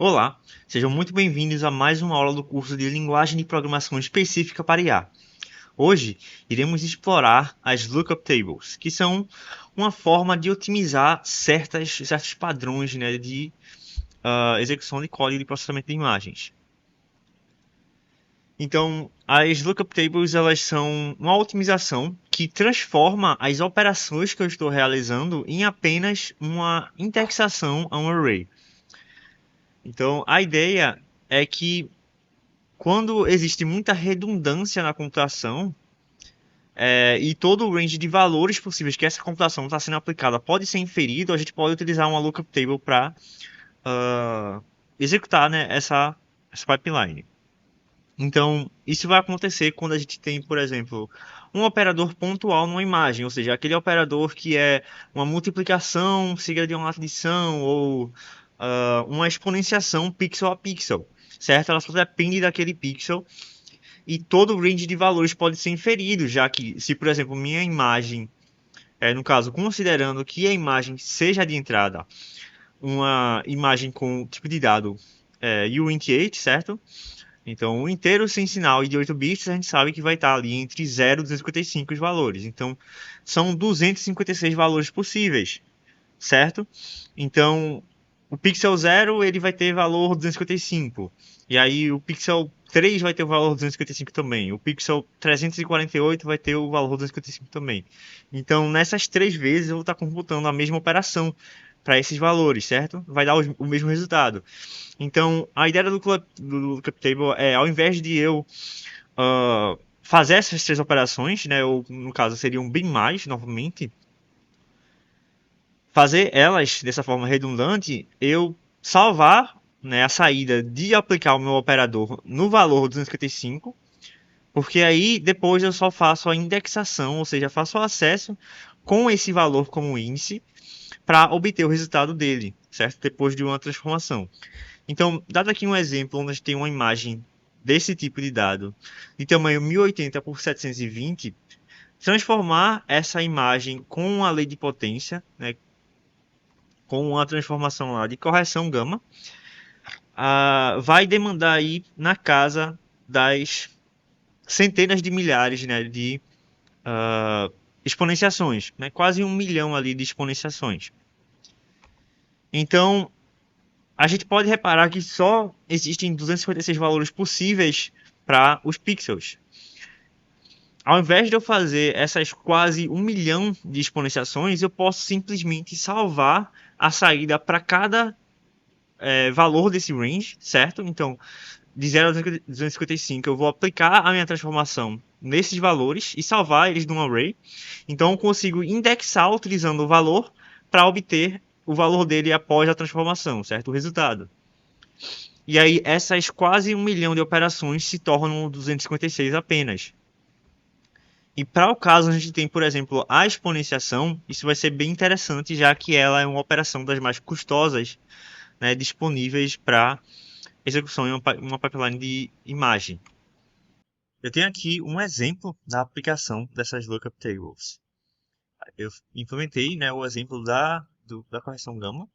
Olá, sejam muito bem-vindos a mais uma aula do curso de Linguagem de Programação Específica para IA. Hoje, iremos explorar as Lookup Tables, que são uma forma de otimizar certos padrões, né, de execução de código de processamento de imagens. Então, as Lookup Tables elas são uma otimização que transforma as operações que eu estou realizando em apenas uma indexação a um array. Então, a ideia é que quando existe muita redundância na computação e todo o range de valores possíveis que essa computação está sendo aplicada pode ser inferido, a gente pode utilizar uma lookup table para executar, né, essa pipeline. Então, isso vai acontecer quando a gente tem, por exemplo, um operador pontual numa imagem, ou seja, aquele operador que é uma multiplicação seguida de uma adição ou uma exponenciação pixel a pixel, certo? Ela só depende daquele pixel e todo o range de valores pode ser inferido, já que se, por exemplo, minha imagem, no caso, considerando que a imagem seja de entrada uma imagem com tipo de dado uint8, certo? Então, o inteiro sem sinal e de 8 bits, a gente sabe que vai estar ali entre 0 e 255 os valores. Então, são 256 valores possíveis, certo? Então, o pixel 0 ele vai ter valor 255. E aí o pixel 3 vai ter o valor 255 também. O pixel 348 vai ter o valor 255 também. Então, nessas três vezes eu vou estar computando a mesma operação para esses valores, certo? Vai dar o mesmo resultado. Então, a ideia do lookup table é, ao invés de eu fazer essas três operações, né, ou no caso seriam bem mais, novamente, fazer elas dessa forma redundante, eu salvar, né, a saída de aplicar o meu operador no valor 255, porque aí depois eu só faço a indexação, ou seja, faço o acesso com esse valor como índice para obter o resultado dele, certo? Depois de uma transformação. Então, dado aqui um exemplo onde a gente tem uma imagem desse tipo de dado de tamanho 1080 por 720, transformar essa imagem com a lei de potência, né, com uma transformação lá de correção gama, vai demandar aí na casa das centenas de milhares, né, de exponenciações, né, quase 1 milhão ali de exponenciações. Então, a gente pode reparar que só existem 256 valores possíveis para os pixels. Ao invés de eu fazer essas quase 1 milhão de exponenciações, eu posso simplesmente salvar a saída para cada valor desse range, certo? Então, de 0 a 255, eu vou aplicar a minha transformação nesses valores e salvar eles num array. Então, eu consigo indexar utilizando o valor para obter o valor dele após a transformação, certo? O resultado. E aí, essas quase 1 milhão de operações se tornam 256 apenas. E para o caso a gente tem, por exemplo, a exponenciação, isso vai ser bem interessante, já que ela é uma operação das mais custosas, né, disponíveis para execução em uma pipeline de imagem. Eu tenho aqui um exemplo da aplicação dessas lookup tables. Eu implementei, né, o exemplo da correção gama.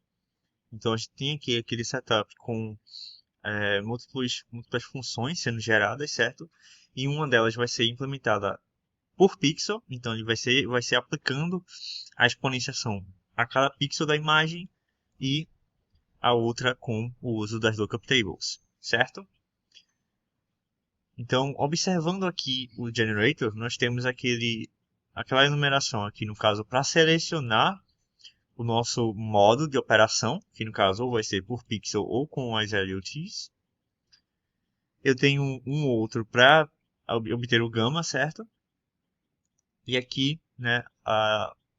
Então a gente tem aqui aquele setup com múltiplas funções sendo geradas, certo? E uma delas vai ser implementada por pixel, então ele vai ser aplicando a exponenciação a cada pixel da imagem e a outra com o uso das lookup tables, certo? Então, observando aqui o generator, nós temos aquela enumeração aqui, no caso, para selecionar o nosso modo de operação, que no caso ou vai ser por pixel ou com as LUTs. Eu tenho um outro para obter o gama, certo? E aqui, né,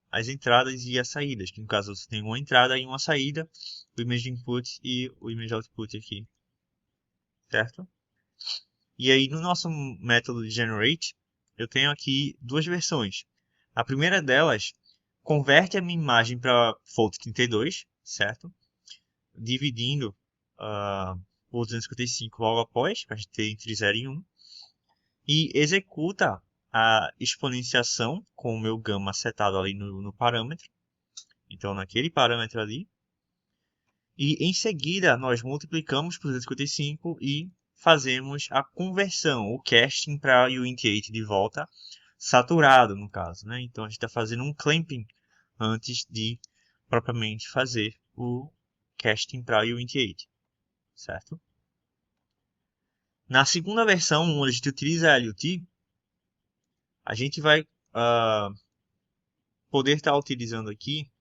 as entradas e as saídas, que no caso você tem uma entrada e uma saída, o image input e o image output aqui, certo? E aí no nosso método de generate, eu tenho aqui duas versões. A primeira delas converte a minha imagem para float 32, certo? Dividindo por 255 logo após, para a gente ter entre 0 e 1. E executa a exponenciação com o meu gama setado ali no parâmetro. Então, naquele parâmetro ali. E em seguida nós multiplicamos por 255 e fazemos a conversão, o casting para Unity 8 de volta, saturado no caso, né? Então a gente está fazendo um clamping antes de propriamente fazer o casting para Unity 8, certo? Na segunda versão, onde a gente utiliza a LUT, a gente vai poder estar utilizando aqui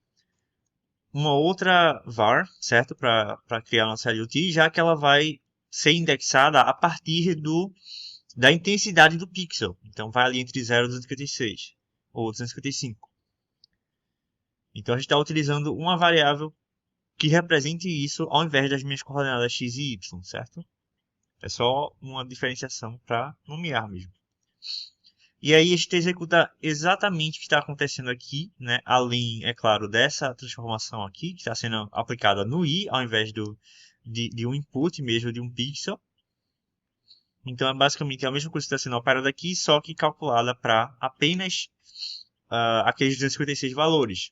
uma outra var, certo? Para criar nossa LUT, já que ela vai ser indexada a partir da intensidade do pixel. Então vai ali entre 0 e 256 ou 255. Então a gente está utilizando uma variável que represente isso ao invés das minhas coordenadas x e y, certo? É só uma diferenciação para nomear mesmo. E aí a gente executa exatamente o que está acontecendo aqui, né? Além, é claro, dessa transformação aqui, que está sendo aplicada no i, ao invés de um input mesmo, de um pixel. Então é basicamente a mesma coisa que está sendo operada aqui, só que calculada para apenas aqueles 256 valores.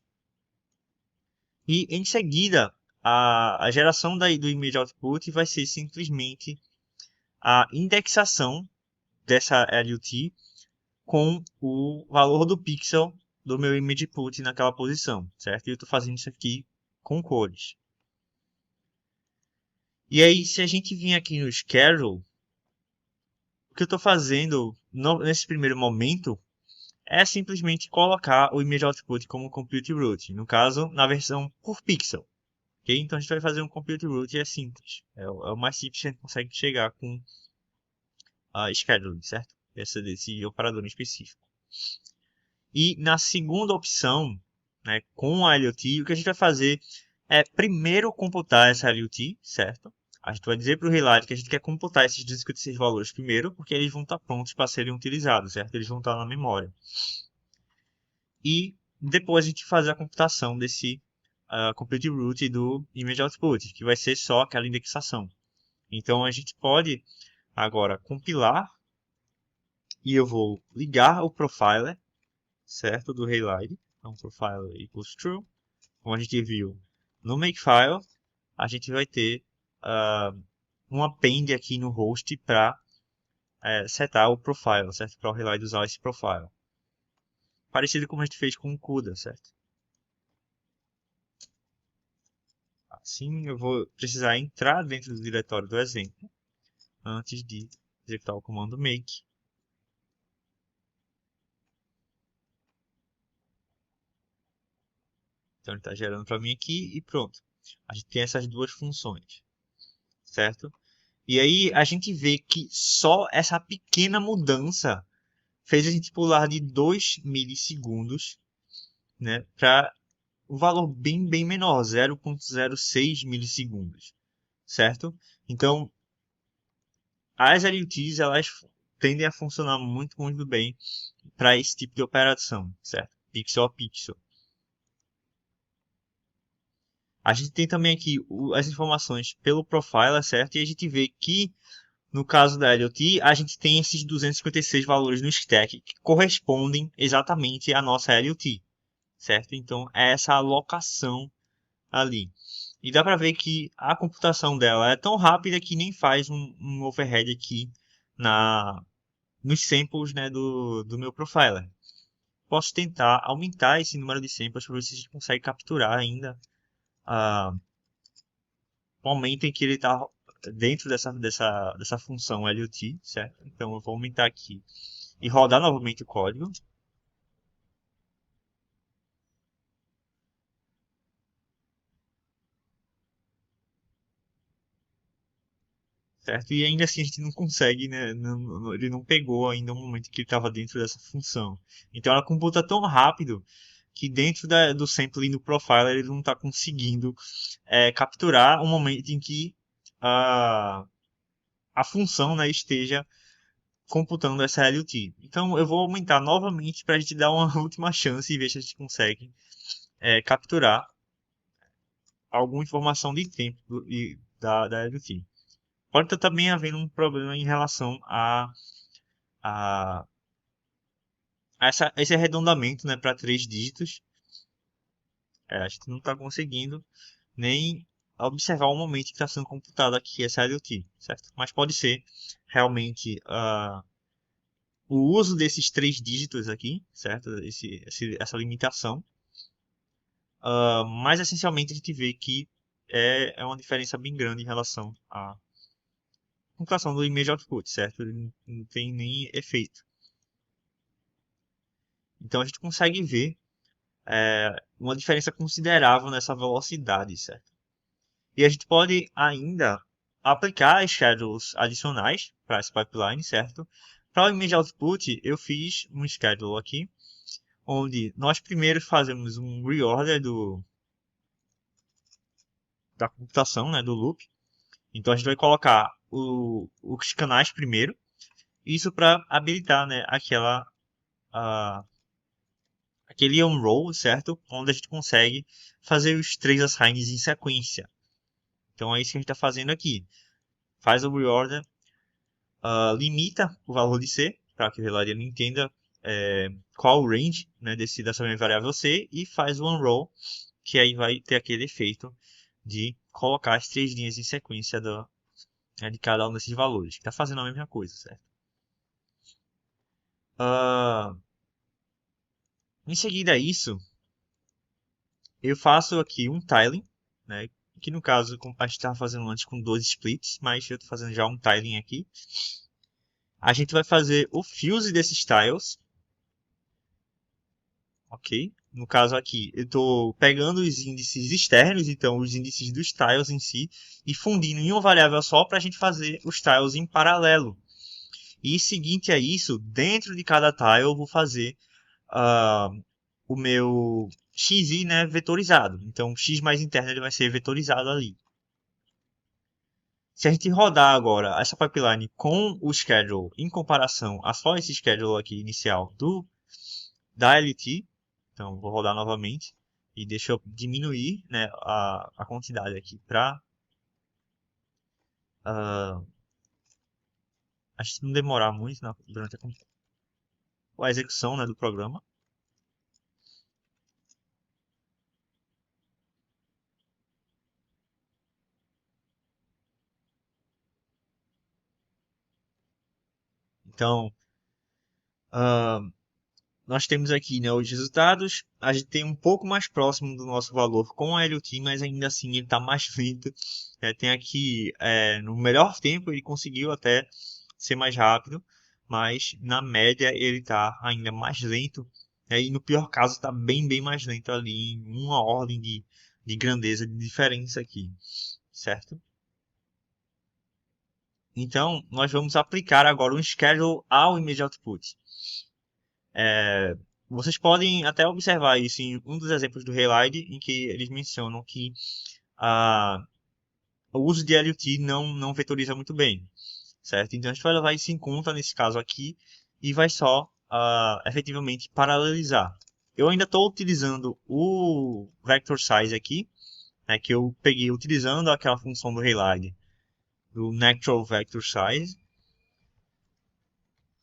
E em seguida, a geração do image output vai ser simplesmente a indexação dessa LUT com o valor do pixel do meu image input naquela posição, certo? E eu estou fazendo isso aqui com cores. E aí, se a gente vir aqui no schedule, o que eu estou fazendo nesse primeiro momento é simplesmente colocar o image output como compute route, no caso, na versão por pixel. Okay? Então a gente vai fazer um compute route e é simples. É o mais simples que a gente consegue chegar com a scheduling, certo? Desse operador em específico. E na segunda opção, né, com a LUT, o que a gente vai fazer é primeiro computar essa LUT, certo? A gente vai dizer para o Relight que a gente quer computar esses 256 valores primeiro, porque eles vão estar prontos para serem utilizados, certo? Eles vão estar na memória. E depois a gente fazer a computação desse compute route do image output, que vai ser só aquela indexação. Então a gente pode agora compilar e eu vou ligar o profiler, certo, do Relight. Então profiler equals true. Como a gente viu no Makefile, a gente vai ter um append aqui no host para setar o profile, certo? Para o Relight usar esse profile. Parecido como a gente fez com o CUDA, certo? Assim eu vou precisar entrar dentro do diretório do exemplo antes de executar o comando make. Então ele está gerando para mim aqui e pronto. A gente tem essas duas funções, certo? E aí a gente vê que só essa pequena mudança fez a gente pular de 2 milissegundos, né, para um valor bem menor, 0,06 milissegundos, certo? Então, as LUTs elas tendem a funcionar muito bem para esse tipo de operação, certo? Pixel a pixel. A gente tem também aqui as informações pelo profiler, certo? E a gente vê que no caso da LUT, a gente tem esses 256 valores no stack que correspondem exatamente à nossa LUT, certo? Então, é essa alocação ali. E dá para ver que a computação dela é tão rápida que nem faz um overhead aqui nos samples, né, do meu profiler. Posso tentar aumentar esse número de samples para ver se a gente consegue capturar ainda o momento em que ele está dentro dessa função LUT, certo? Então eu vou aumentar aqui e rodar novamente o código. Certo? E ainda assim a gente não consegue, né? Ele não pegou ainda o momento que ele estava dentro dessa função. Então ela computa tão rápido que dentro do sampling do profiler ele não está conseguindo capturar o momento em que a função, né, esteja computando essa LUT. Então eu vou aumentar novamente para a gente dar uma última chance e ver se a gente consegue capturar alguma informação de tempo da LUT. Pode estar também havendo um problema em relação a esse arredondamento, né, para 3 dígitos. A gente não está conseguindo nem observar o momento que está sendo computado aqui essa LUT, certo? Mas pode ser realmente o uso desses 3 dígitos aqui, certo? Essa limitação. Mas essencialmente a gente vê que é uma diferença bem grande em relação à computação do image output, certo? Ele não tem nem efeito. Então a gente consegue ver uma diferença considerável nessa velocidade, certo? E a gente pode ainda aplicar schedules adicionais para esse pipeline, certo? Para o image output, eu fiz um schedule aqui, onde nós primeiro fazemos um reorder da computação, né, do loop. Então a gente vai colocar os canais primeiro, isso para habilitar, né, aquele unroll, certo? Onde a gente consegue fazer os 3 assigns em sequência. Então é isso que a gente está fazendo aqui. Faz o reorder, limita o valor de C, para que o relatório entenda qual o range, né, dessa minha variável C, e faz o unroll, que aí vai ter aquele efeito de colocar as 3 linhas em sequência de cada um desses valores. Está fazendo a mesma coisa, certo? Uh, Em seguida a isso, eu faço aqui um tiling, né, que no caso a gente estava fazendo antes com 12 splits, mas eu estou fazendo já um tiling aqui. A gente vai fazer o fuse desses tiles, ok? No caso aqui, eu estou pegando os índices externos, então os índices dos tiles em si, e fundindo em uma variável só para a gente fazer os tiles em paralelo. E seguinte a isso, dentro de cada tile eu vou fazer o meu xi, né, vetorizado. Então, o x mais interno ele vai ser vetorizado ali. Se a gente rodar agora essa pipeline com o schedule em comparação a só esse schedule aqui inicial da LT, então vou rodar novamente e deixa eu diminuir, né, a quantidade aqui para a gente não demorar muito durante a execução, né, do programa. Então, nós temos aqui, né, os resultados. A gente tem um pouco mais próximo do nosso valor com a LUT, mas ainda assim ele está mais lento. Tem aqui, no melhor tempo, ele conseguiu até ser mais rápido, mas na média ele está ainda mais lento. E no pior caso está bem, bem mais lento ali, em uma ordem de grandeza de diferença aqui, certo? Então, nós vamos aplicar agora um schedule ao image output. Vocês podem até observar isso em um dos exemplos do Halide, em que eles mencionam que o uso de LUT não vetoriza muito bem, certo? Então a gente vai levar isso em conta nesse caso aqui e vai só efetivamente paralelizar. Eu ainda estou utilizando o vector size aqui, né, que eu peguei utilizando aquela função do Halide, do natural vector size.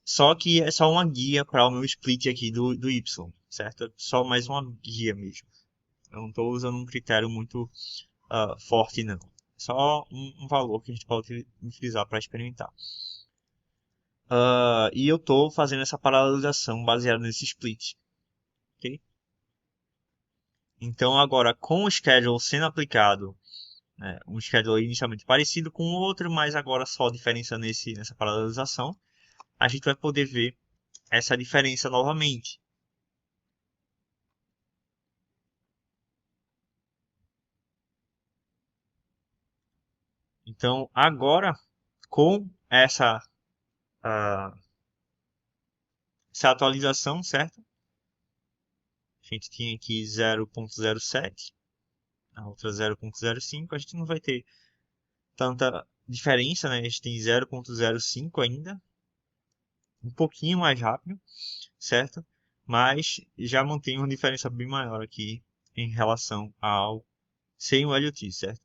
Só que é só uma guia para o meu split aqui do Y, certo? Só mais uma guia mesmo. Eu não estou usando um critério muito forte, não. Só um valor que a gente pode utilizar para experimentar. E eu estou fazendo essa paralelização baseada nesse split. Okay? Então, agora, com o schedule sendo aplicado, né, um schedule inicialmente parecido com o outro, mas agora só a diferença nessa paralelização, a gente vai poder ver essa diferença novamente. Então, agora, com uh, essa atualização, certo? A gente tinha aqui 0.07, a outra 0.05. A gente não vai ter tanta diferença, né? A gente tem 0.05 ainda, um pouquinho mais rápido, certo? Mas já mantém uma diferença bem maior aqui em relação ao sem o LUT, certo?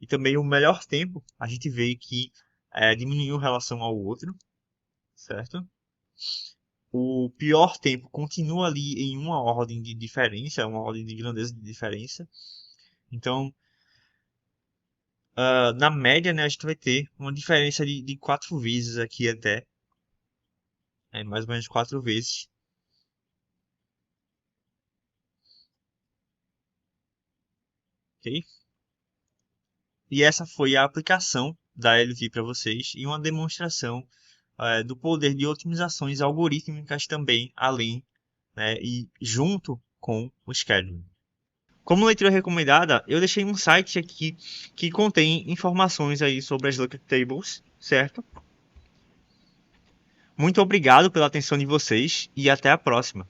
E também o melhor tempo, a gente vê que diminuiu em relação ao outro, certo? O pior tempo continua ali em uma ordem de diferença, uma ordem de grandeza de diferença. Então, Na média, né, a gente vai ter uma diferença de 4 vezes aqui até. Mais ou menos 4 vezes. Ok? E essa foi a aplicação da LV para vocês e uma demonstração do poder de otimizações algorítmicas também, além, né, e junto com o scheduling. Como leitura recomendada, eu deixei um site aqui que contém informações aí sobre as lookup tables, certo? Muito obrigado pela atenção de vocês e até a próxima.